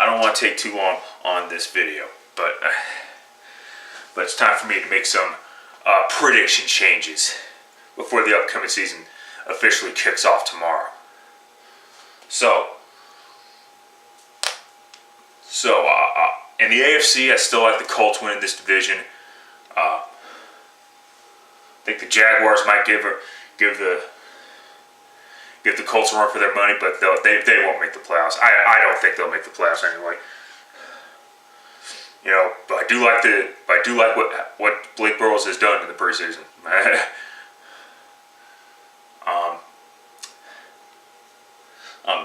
I don't want to take too long on this video, but it's time for me to make some prediction changes before the upcoming season officially kicks off tomorrow. So in the AFC, I still like the Colts winning this division. I think the Jaguars might give the Colts a run for their money, but they won't make the playoffs. I don't think they'll make the playoffs anyway. You know, but I do like what Blake Bortles has done in the preseason.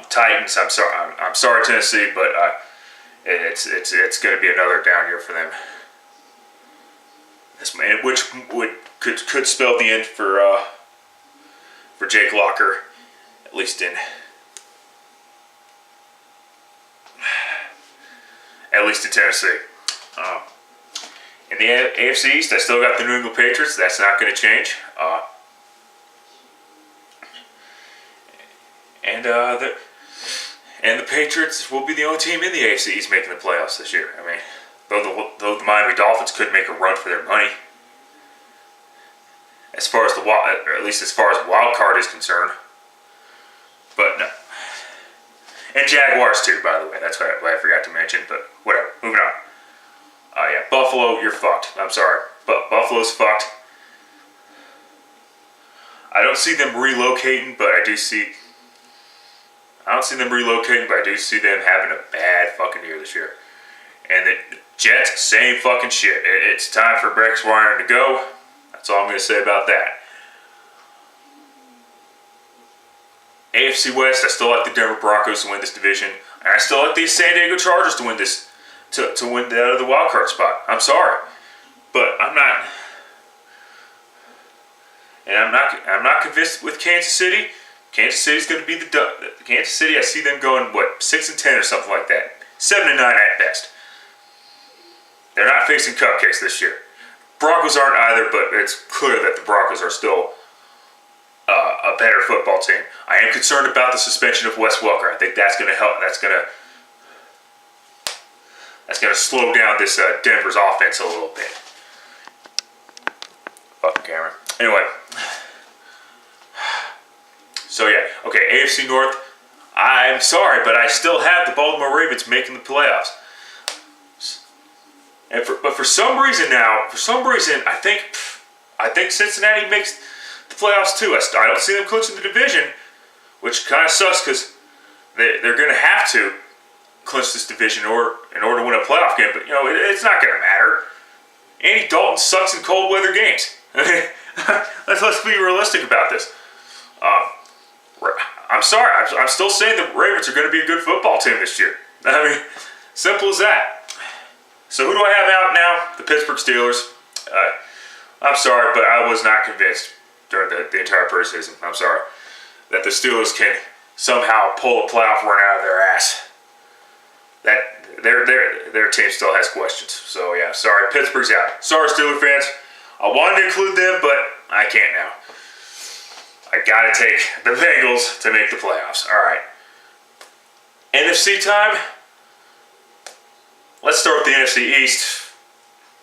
Titans. I'm sorry, Tennessee, but it's going to be another down year for them. Which could spell the end for Jake Locker, at least in Tennessee. In the AFC East, I still got the New England Patriots. That's not going to change. And the Patriots will be the only team in the AFC East making the playoffs this year. I mean, though the Miami Dolphins could make a run for their money, as far as wild card is concerned. But no. And Jaguars too, by the way. That's what I forgot to mention. But whatever. Moving on. Yeah, Buffalo, you're fucked. I'm sorry, but Buffalo's fucked. I don't see them relocating, but I do see them having a bad fucking year this year. And the Jets, same fucking shit. It's time for Rex Ryan to go. That's all I'm going to say about that. AFC West, I still like the Denver Broncos to win this division. And I still like the San Diego Chargers to win this, to win out of the wild card spot. I'm sorry, but I'm not. And I'm not convinced with Kansas City. Kansas City's going to be Kansas City. I see them going 6-10 or something like that, 7-9 at best. They're not facing cupcakes this year. Broncos aren't either, but it's clear that the Broncos are still a better football team. I am concerned about the suspension of Wes Welker. I think that's going to help. That's going to slow down this Denver's offense a little bit. Fucking camera. Anyway. So yeah, okay, AFC North. I'm sorry, but I still have the Baltimore Ravens making the playoffs. But for some reason, I think Cincinnati makes the playoffs too. I don't see them clinching the division, which kind of sucks because they're going to have to clinch this division in order to win a playoff game. But you know, it's not going to matter. Andy Dalton sucks in cold weather games. Let's be realistic about this. I'm sorry. I'm still saying the Ravens are going to be a good football team this year. I mean, simple as that. So who do I have out now? The Pittsburgh Steelers. I'm sorry, but I was not convinced during the entire preseason. I'm sorry that the Steelers can somehow pull a playoff run out of their ass. That their team still has questions. So yeah, sorry, Pittsburgh's out. Sorry, Steelers fans. I wanted to include them, but I can't now. I gotta take the Bengals to make the playoffs. All right. NFC time. Let's start with the NFC East.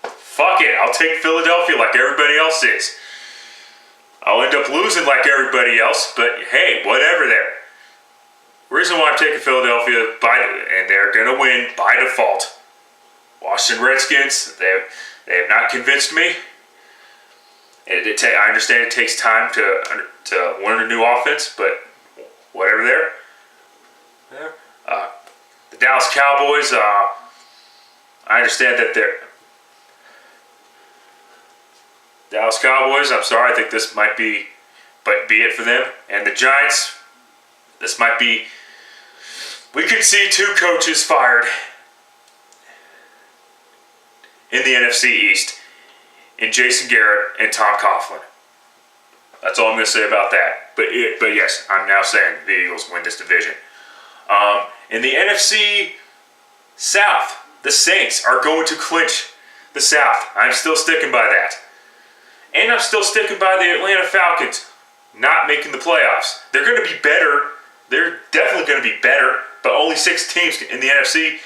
Fuck it. I'll take Philadelphia like everybody else is. I'll end up losing like everybody else, but hey, whatever there. Reason why I'm taking Philadelphia, and they're going to win by default. Washington Redskins, they have not convinced me. I understand it takes time to learn a new offense, but whatever there. The Dallas Cowboys, I understand that they're Dallas Cowboys. I'm sorry, I think this might be it for them. And the Giants, this might be. We could see 2 coaches fired in the NFC East, in Jason Garrett and Tom Coughlin. That's all I'm going to say about that. But yes, I'm now saying the Eagles win this division. In the NFC South, the Saints are going to clinch the South. I'm still sticking by that. And I'm still sticking by the Atlanta Falcons not making the playoffs. They're going to be better. They're definitely going to be better, but only 6 teams in the NFC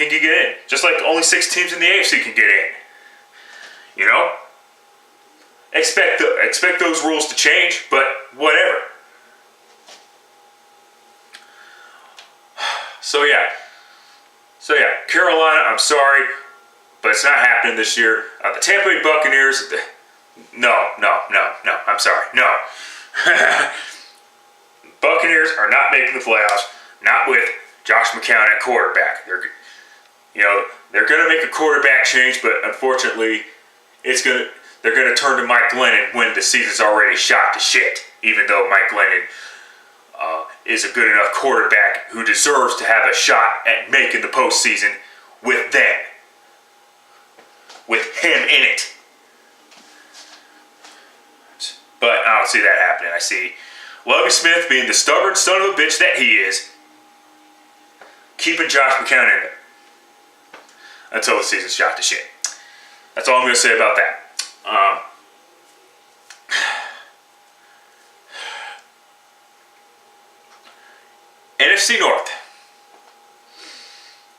can get in. Just like only 6 teams in the AFC can get in. You know? Expect those rules to change, but whatever. So yeah, Carolina, I'm sorry, but it's not happening this year. The Tampa Bay Buccaneers, no, I'm sorry, no. Buccaneers are not making the playoffs, not with Josh McCown at quarterback. They're going to make a quarterback change, but unfortunately, they're going to turn to Mike Glennon when the season's already shot to shit, even though Mike Glennon is a good enough quarterback who deserves to have a shot at making the postseason with them. With him in it. But I don't see that happening. I see Lovie Smith being the stubborn son of a bitch that he is, keeping Josh McCown in there until the season's shot to shit. That's all I'm going to say about that. NFC North.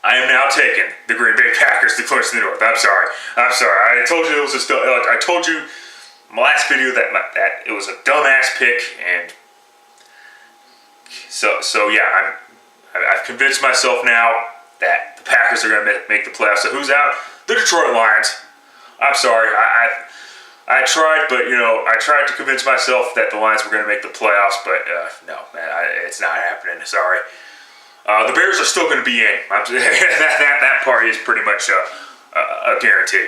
I am now taking the Green Bay Packers to clinch the North. I'm sorry. I told you it was I told you in my last video that it was a dumbass pick, and so yeah, I've convinced myself now that the Packers are going to make the playoffs. So who's out? The Detroit Lions. I'm sorry. I tried, but I tried to convince myself that the Lions were going to make the playoffs, but no, man, it's not happening. Sorry. The Bears are still going to be in. That part is pretty much a guarantee.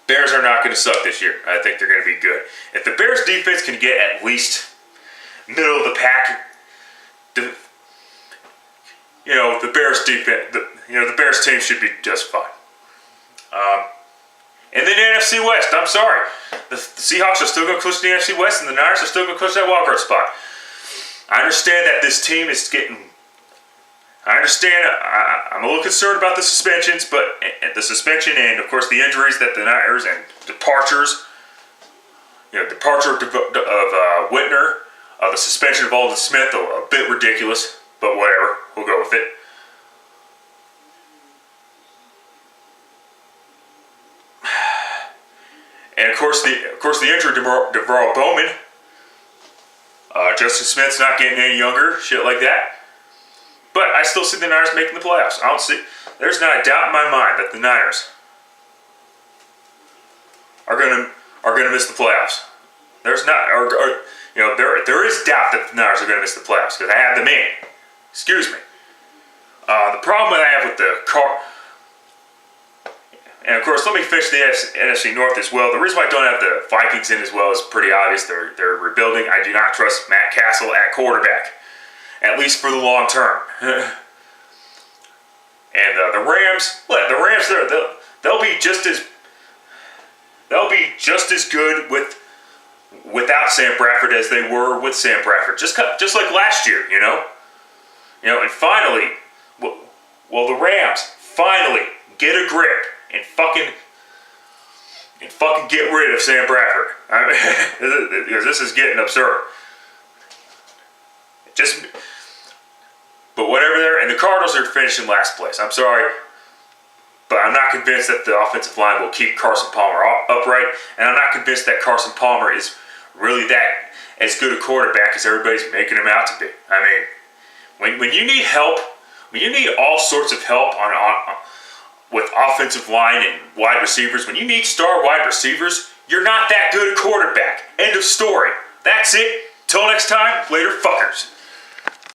Bears are not going to suck this year. I think they're going to be good. If the Bears defense can get at least middle of the pack, the Bears defense, the Bears team should be just fine. And then the NFC West, I'm sorry. The Seahawks are still going to clinch the NFC West, and the Niners are still going to clinch that wildcard spot. I understand that this team is getting... I'm a little concerned about the suspensions, but the suspension and, of course, the injuries that the Niners and departures, departure of Whitner, the suspension of Aldon Smith, a bit ridiculous, but whatever. We'll go with it. And of course the injury to Devarl Bowman. Justin Smith's not getting any younger, shit like that. But I still see the Niners making the playoffs. There's not a doubt in my mind that the Niners are gonna miss the playoffs. There's not, there is doubt that the Niners are gonna miss the playoffs because I have them in. Excuse me. The problem that I have with and of course, let me finish the NFC North as well. The reason why I don't have the Vikings in as well is pretty obvious. They're rebuilding. I do not trust Matt Castle at quarterback, at least for the long term. And the Rams, they'll be just as good without Sam Bradford as they were with Sam Bradford. Just like last year, And finally, the Rams finally get a grip. And fucking get rid of Sam Bradford. Because this is getting absurd. But whatever and the Cardinals are finishing last place. I'm sorry, but I'm not convinced that the offensive line will keep Carson Palmer upright, and I'm not convinced that Carson Palmer is really that as good a quarterback as everybody's making him out to be. I mean, when you need help, when you need all sorts of help with offensive line and wide receivers, when you need star wide receivers, you're not that good a quarterback. End of story. That's it. Till next time, later fuckers.